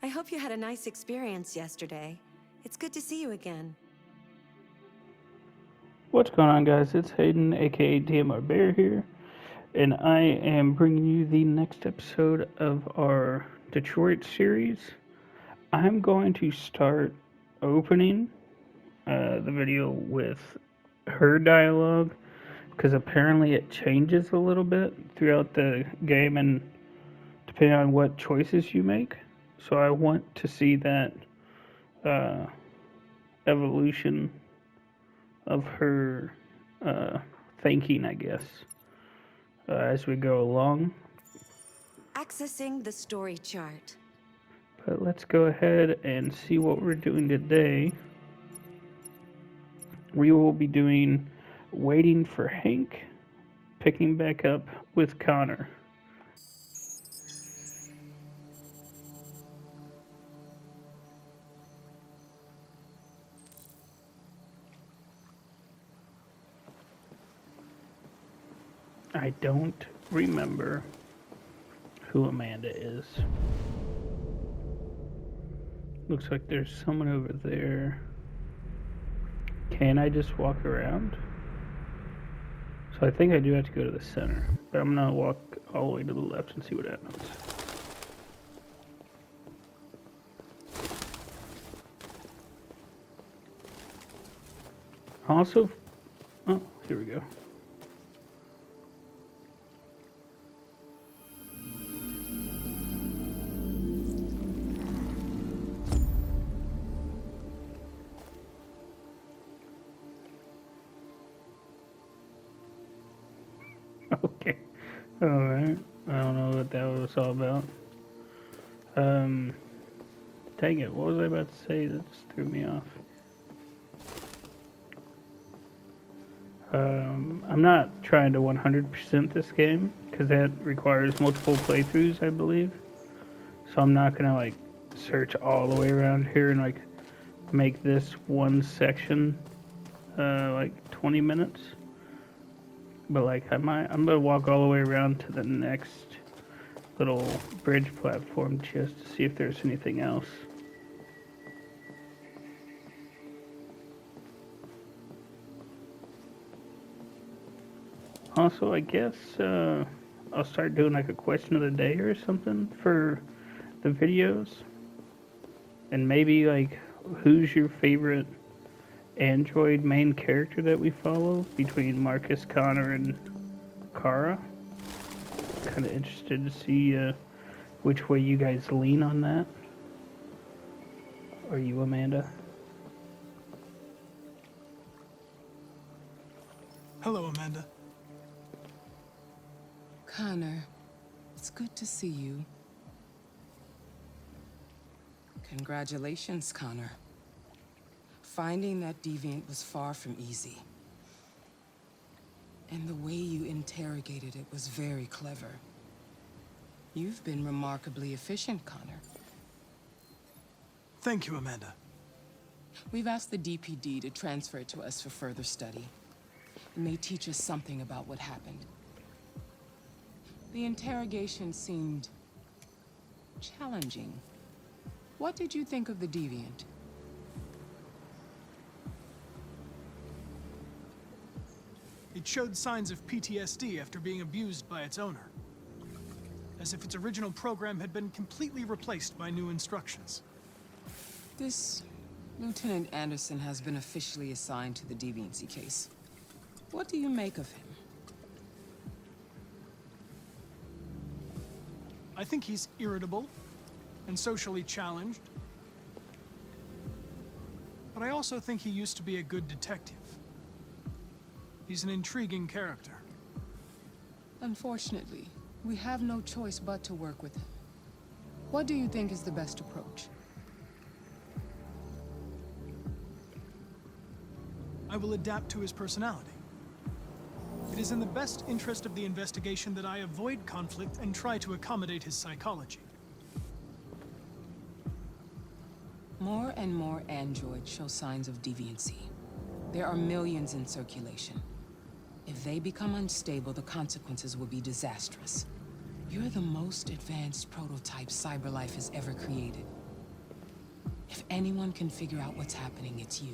hope you had a nice experience yesterday. It's good to see you again. What's going on, guys? It's Hayden, aka DMR Bear here, and I am bringing you the next episode of our Detroit series. I'm going to start opening the video with her dialogue, because apparently it changes a little bit throughout the game and depending on what choices you make. So I want to see that evolution of her thinking, I guess, as we go along. Accessing the story chart. But let's go ahead and see what we're doing today. We will be doing Waiting for Hank, picking back up with Connor. I don't remember who Amanda is. Looks like there's someone over there. Can I just walk around? So I think I do have to go to the center, but I'm gonna walk all the way to the left and see what happens. Also, oh, here we go. Okay. Alright. I don't know what that was all about. Dang it, what was I about to say that just threw me off? I'm not trying to 100% this game, because that requires multiple playthroughs, I believe. So I'm not gonna, like, search all the way around here and, like, make this one section, like, 20 minutes. But like I'm gonna walk all the way around to the next little bridge platform just to see if there's anything else. Also, I guess I'll start doing like a question of the day or something for the videos, and maybe like who's your favorite Android main character that we follow between Marcus, Connor, and Kara. Kind of interested to see which way you guys lean on that. Are you, Amanda? Hello, Amanda. Connor, it's good to see you. Congratulations, Connor. Finding that deviant was far from easy. And the way you interrogated it was very clever. You've been remarkably efficient, Connor. Thank you, Amanda. We've asked the DPD to transfer it to us for further study. It may teach us something about what happened. The interrogation seemed challenging. What did you think of the deviant? It showed signs of PTSD after being abused by its owner. As if its original program had been completely replaced by new instructions. This Lieutenant Anderson has been officially assigned to the deviancy case. What do you make of him? I think he's irritable and socially challenged. But I also think he used to be a good detective. He's an intriguing character. Unfortunately, we have no choice but to work with him. What do you think is the best approach? I will adapt to his personality. It is in the best interest of the investigation that I avoid conflict and try to accommodate his psychology. More and more androids show signs of deviancy. There are millions in circulation. If they become unstable, the consequences will be disastrous. You're the most advanced prototype CyberLife has ever created. If anyone can figure out what's happening, it's you.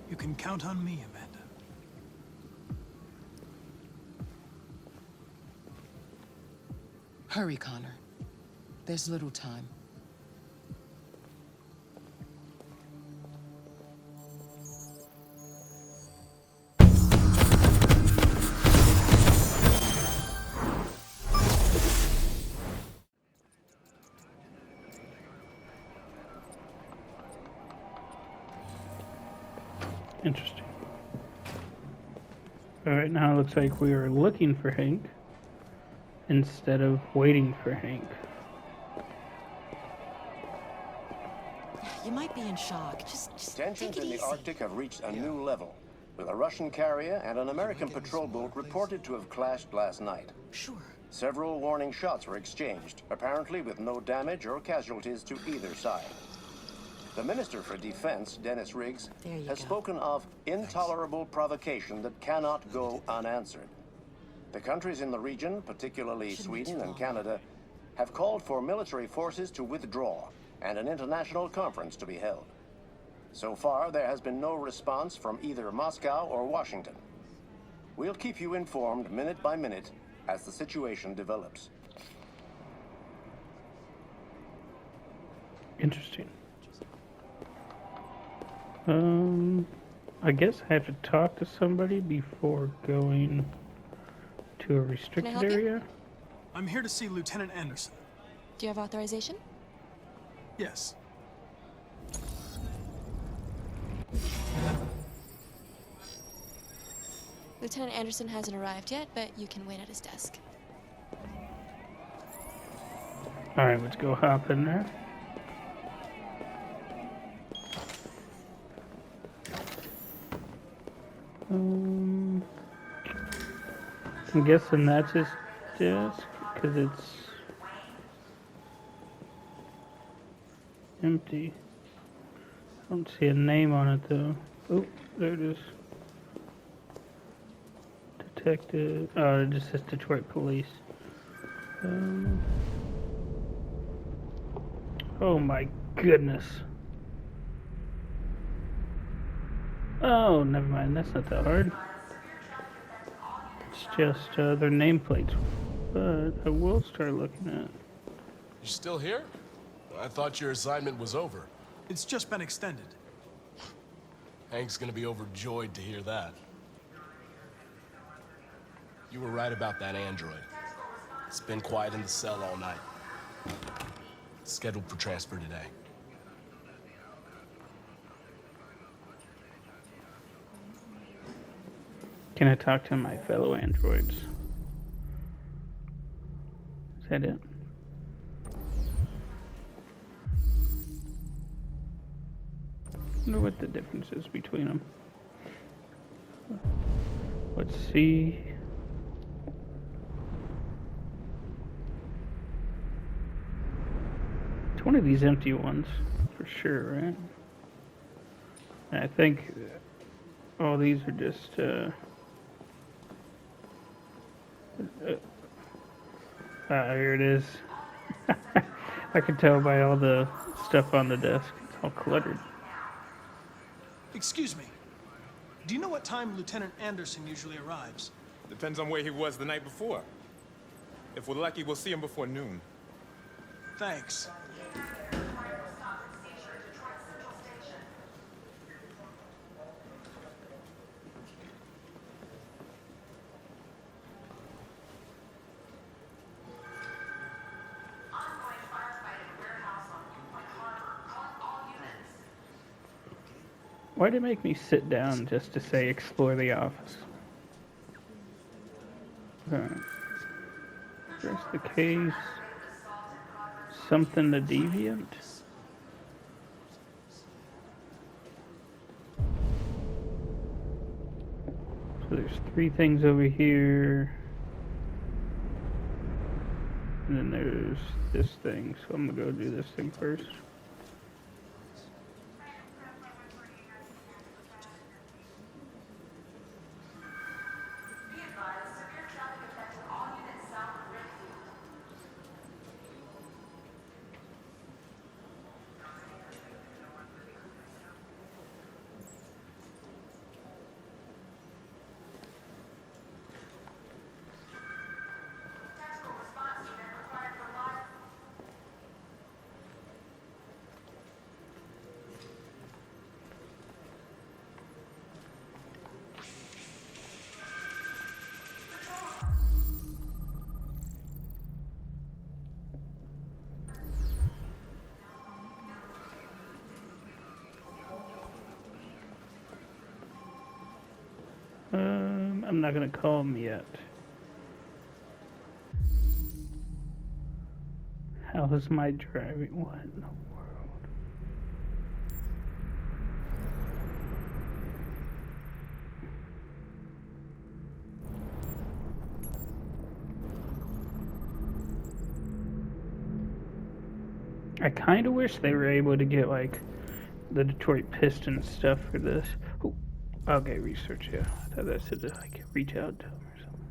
You can count on me, Amanda. Hurry, Connor. There's little time. Interesting. Alright, now it looks like we are looking for Hank instead of waiting for Hank. You might be in shock. Just Tensions take it in easy. the Arctic have reached a new level, with a Russian carrier and an American patrol boat reported to have clashed last night. Sure. Several warning shots were exchanged, apparently with no damage or casualties to either side. The Minister for Defense, Dennis Riggs, There you has go. spoken of intolerable provocation that cannot go unanswered. The countries in the region, particularly Sweden and Canada, have called for military forces to withdraw and an international conference to be held. So far, there has been no response from either Moscow or Washington. We'll keep you informed minute by minute as the situation develops. Interesting. I guess I have to talk to somebody before going to a restricted help you? area. I'm here to see Lieutenant Anderson. Do you have authorization? Yes. Lieutenant Anderson hasn't arrived yet, but you can wait at his desk. Alright, let's go hop in there. I'm guessing that's his desk, because it's empty. I don't see a name on it though. Oh, there it is. Detective. Oh, it just says Detroit Police. Oh my goodness. Oh, never mind. That's not that hard. It's just their nameplates. But I will start looking at. You still here? I thought your assignment was over. It's just been extended. Hank's gonna be overjoyed to hear that. You were right about that android. It's been quiet in the cell all night. It's scheduled for transfer today. Can I talk to my fellow androids? Is that it? I wonder what the difference is between them. Let's see. It's one of these empty ones, for sure, right? And I think all these are just, here it is. I can tell by all the stuff on the desk. It's all cluttered. Excuse me. Do you know what time Lieutenant Anderson usually arrives? Depends on where he was the night before. If we're lucky, we'll see him before noon. Thanks. Why'd it make me sit down just to say explore the office? Alright. There's the case. Something to deviant. So there's 3 things over here. And then there's this thing. So I'm gonna go do this thing first. I'm not gonna call him yet. How is my driving? What in the world? I kind of wish they were able to get like the Detroit Pistons stuff for this. Ooh, okay, research. Yeah, I thought that said to like reach out to them or something.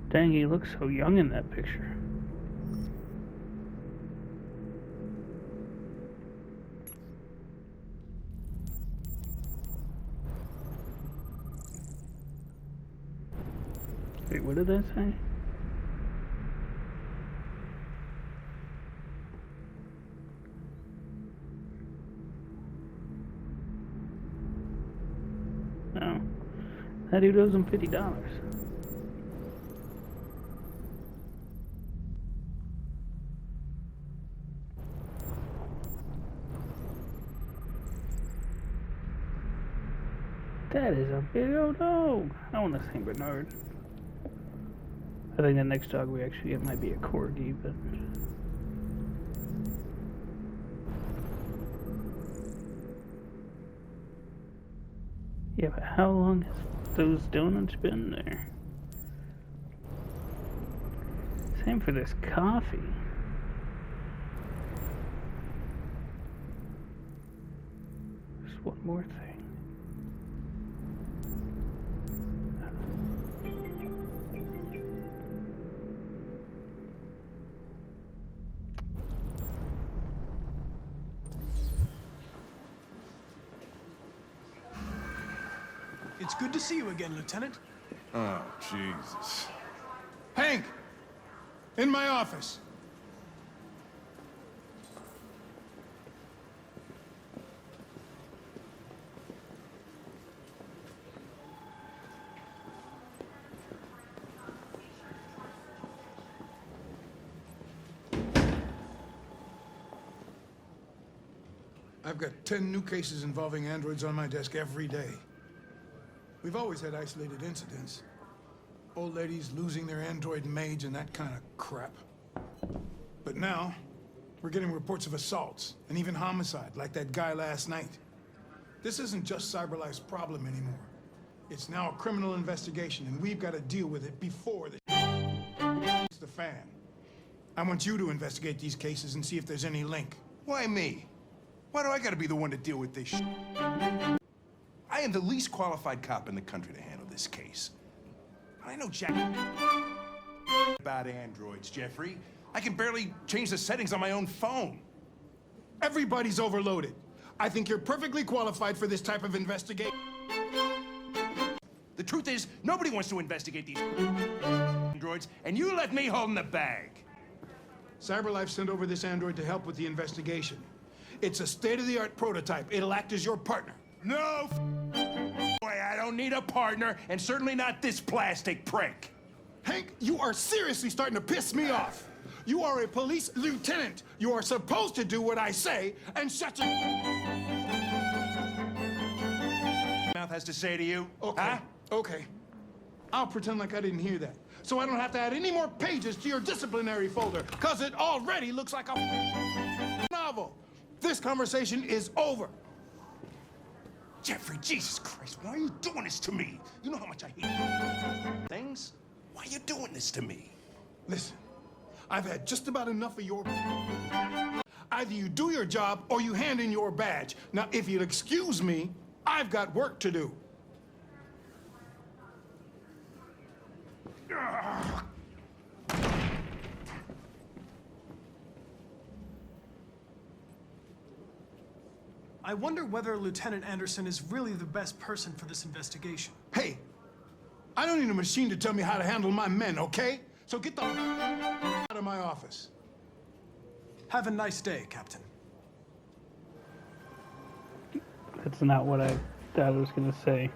Dang, he looks so young in that picture. Wait, what did that say? No. That dude owes him $50. That is a big old dog. I want a Saint Bernard. I think the next dog we actually get might be a Corgi, but... Yeah, but how long has those donuts been there? Same for this coffee. There's one more thing. It's good to see you again, Lieutenant. Oh, Jesus. Hank! In my office. I've got 10 new cases involving androids on my desk every day. We've always had isolated incidents. Old ladies losing their android maids and that kind of crap. But now, we're getting reports of assaults and even homicide, like that guy last night. This isn't just CyberLife's problem anymore. It's now a criminal investigation, and we've got to deal with it before the hits the fan. I want you to investigate these cases and see if there's any link. Why me? Why do I gotta be the one to deal with this shit? I am the least qualified cop in the country to handle this case. I know jack about androids, Jeffrey. I can barely change the settings on my own phone. Everybody's overloaded. I think you're perfectly qualified for this type of investigation. The truth is, nobody wants to investigate these androids, and you left me holding the bag. CyberLife sent over this android to help with the investigation. It's a state-of-the-art prototype. It'll act as your partner. No way, I don't need a partner, and certainly not this plastic prick. Hank, you are seriously starting to piss me off. You are a police lieutenant. You are supposed to do what I say and shut your mouth has to say to you. Okay, huh? okay. I'll pretend like I didn't hear that, so I don't have to add any more pages to your disciplinary folder, because it already looks like a novel. This conversation is over. Jeffrey, Jesus Christ, why are you doing this to me? You know how much I hate things? Why are you doing this to me? Listen, I've had just about enough of your... Either you do your job or you hand in your badge. Now, if you'll excuse me, I've got work to do. I wonder whether Lieutenant Anderson is really the best person for this investigation. Hey, I don't need a machine to tell me how to handle my men, okay? So get the out of my office. Have a nice day, Captain. That's not what I thought I was going to say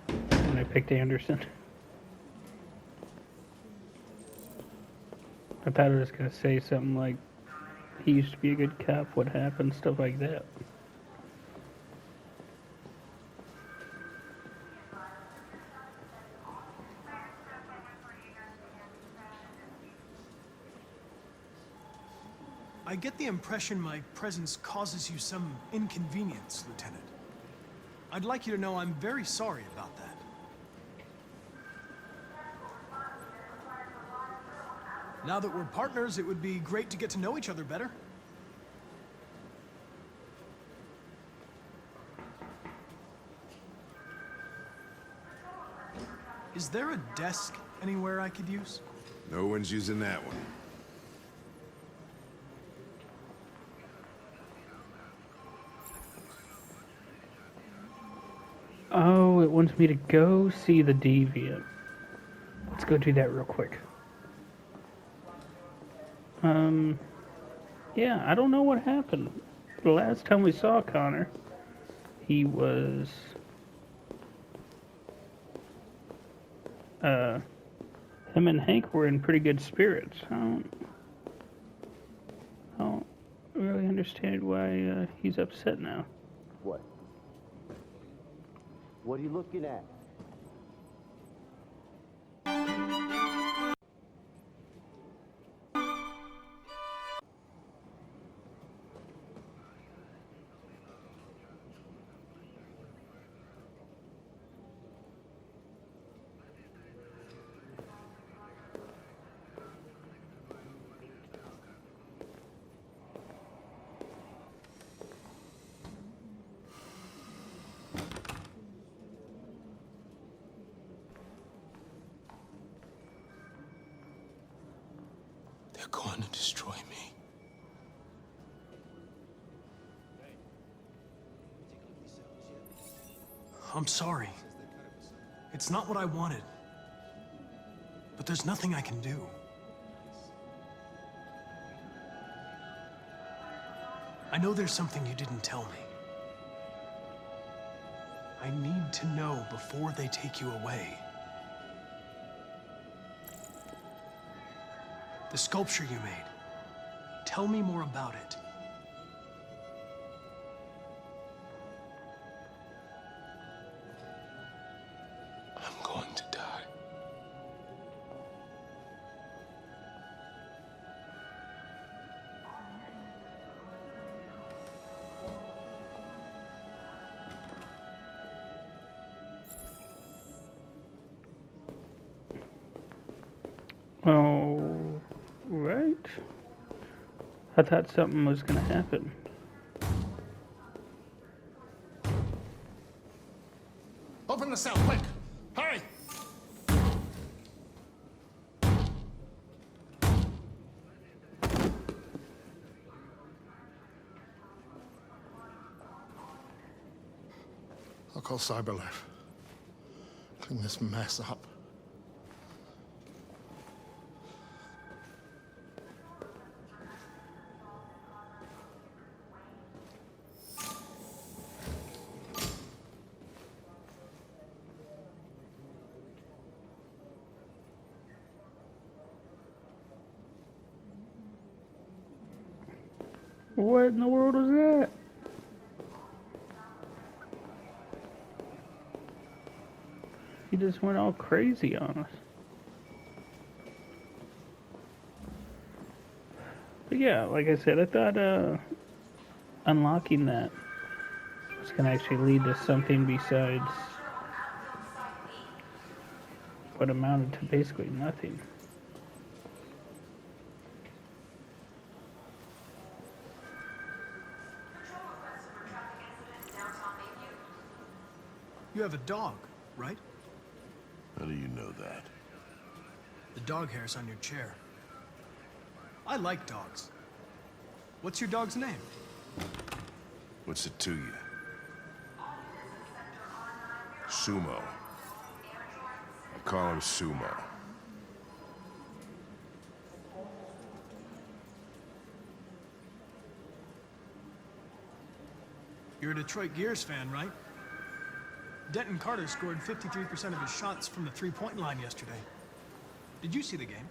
when I picked Anderson. I thought I was gonna say something like, he used to be a good cop, what happened, stuff like that. I get the impression my presence causes you some inconvenience, Lieutenant. I'd like you to know I'm very sorry about that. Now that we're partners, it would be great to get to know each other better. Is there a desk anywhere I could use? No one's using that one. Oh, it wants me to go see the deviant. Let's go do that real quick. Yeah, I don't know what happened. The last time we saw Connor, he was, him and Hank were in pretty good spirits. I don't really understand why, he's upset now. What? What are you looking at? They're going to destroy me. I'm sorry. It's not what I wanted. But there's nothing I can do. I know there's something you didn't tell me. I need to know before they take you away. The sculpture you made. Tell me more about it. I'm going to die. Oh, right. I thought something was gonna happen. Open the cell, quick! Hurry! I'll call CyberLife. Clean this mess up. What in the world was that? He just went all crazy on us. But yeah, like I said, I thought unlocking that was gonna actually lead to something besides what amounted to basically nothing. You have a dog, right? How do you know that? The dog hair's on your chair. I like dogs. What's your dog's name? What's it to you? Sumo. I call him Sumo. You're a Detroit Gears fan, right? Denton Carter scored 53% of his shots from the three-point line yesterday. Did you see the game?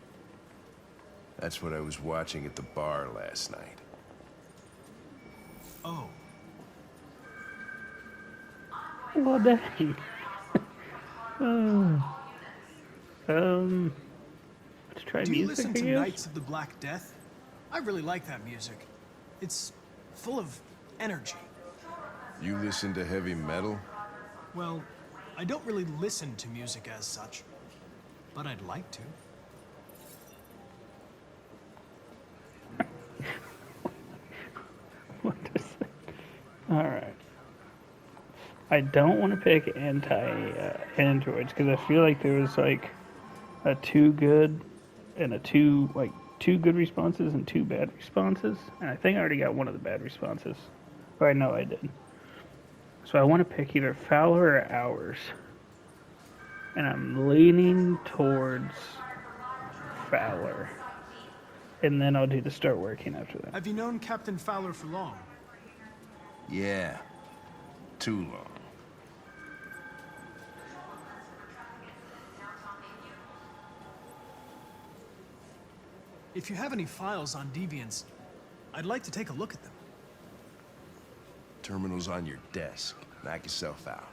That's what I was watching at the bar last night. Oh. Well, dang. Let's try Do you music, listen I to guess? Knights of the Black Death? I really like that music. It's full of energy. You listen to heavy metal? Well, I don't really listen to music as such, but I'd like to. What is it? Alright. I don't want to pick anti-androids because I feel like there was like a two good and two good responses and two bad responses. And I think I already got one of the bad responses. Or I know I did. So I want to pick either Fowler or Ours. And I'm leaning towards Fowler. And then I'll do the start working after that. Have you known Captain Fowler for long? Yeah. Too long. If you have any files on Deviants, I'd like to take a look at them. Terminal's on your desk. Knock yourself out.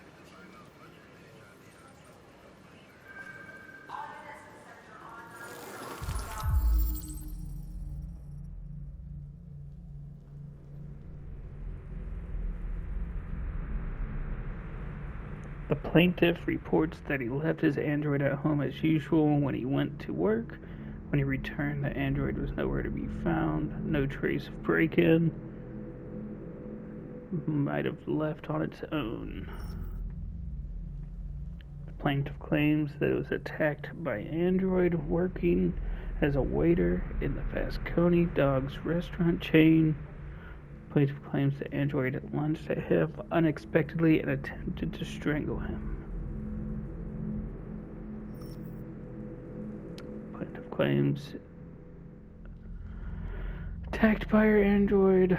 The plaintiff reports that he left his android at home as usual when he went to work. When he returned, the android was nowhere to be found. No trace of break-in. Might have left on its own. The plaintiff claims that it was attacked by android working as a waiter in the Vasconi Dogs restaurant chain. Plaintiff claims the android lunged at him unexpectedly and attempted to strangle him. Plaintiff claims attacked by her android.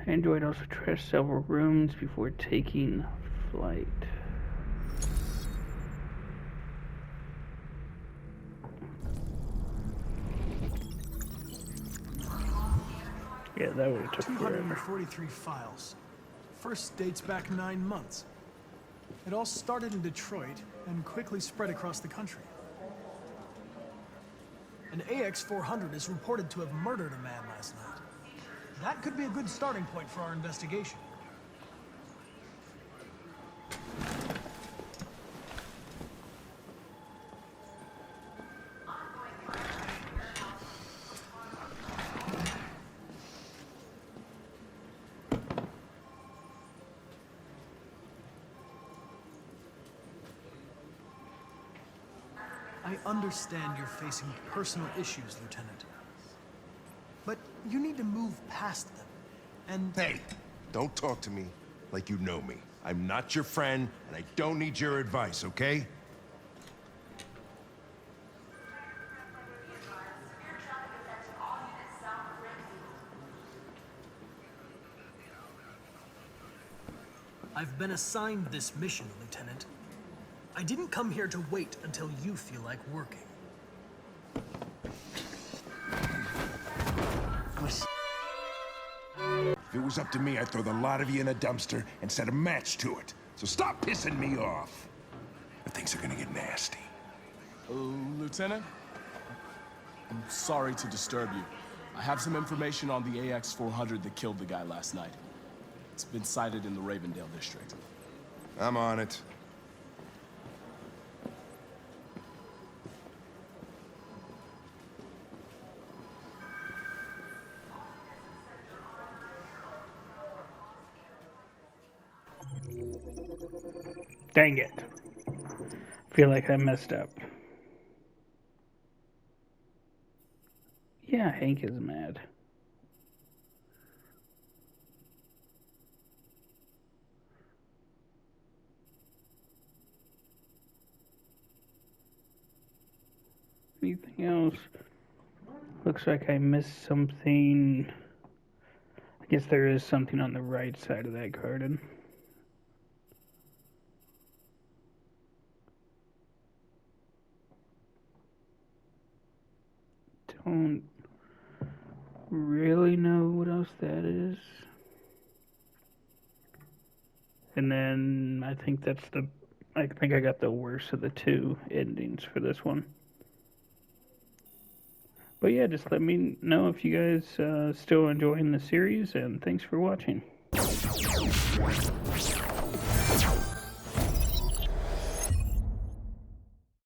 Android also trashed several rooms before taking flight. Yeah, that would have took forever. 243 files. First dates back 9 months. It all started in Detroit and quickly spread across the country. An AX-400 is reported to have murdered a man last night. That could be a good starting point for our investigation. I understand you're facing personal issues, Lieutenant. But you need to move past them. And Hey, don't talk to me like you know me. I'm not your friend, and I don't need your advice, okay? I've been assigned this mission, Lieutenant. I didn't come here to wait until you feel like working. If it was up to me, I'd throw the lot of you in a dumpster and set a match to it. So stop pissing me off. But things are gonna get nasty. Lieutenant? I'm sorry to disturb you. I have some information on the AX-400 that killed the guy last night. It's been sighted in the Ravendale district. I'm on it. Dang it. Feel like I messed up. Yeah, Hank is mad. Anything else? Looks like I missed something. I guess there is something on the right side of that garden. Don't really know what else that is. And then I think I think I got the worst of the two endings for this one. But yeah, just let me know if you guys still enjoying the series, and thanks for watching.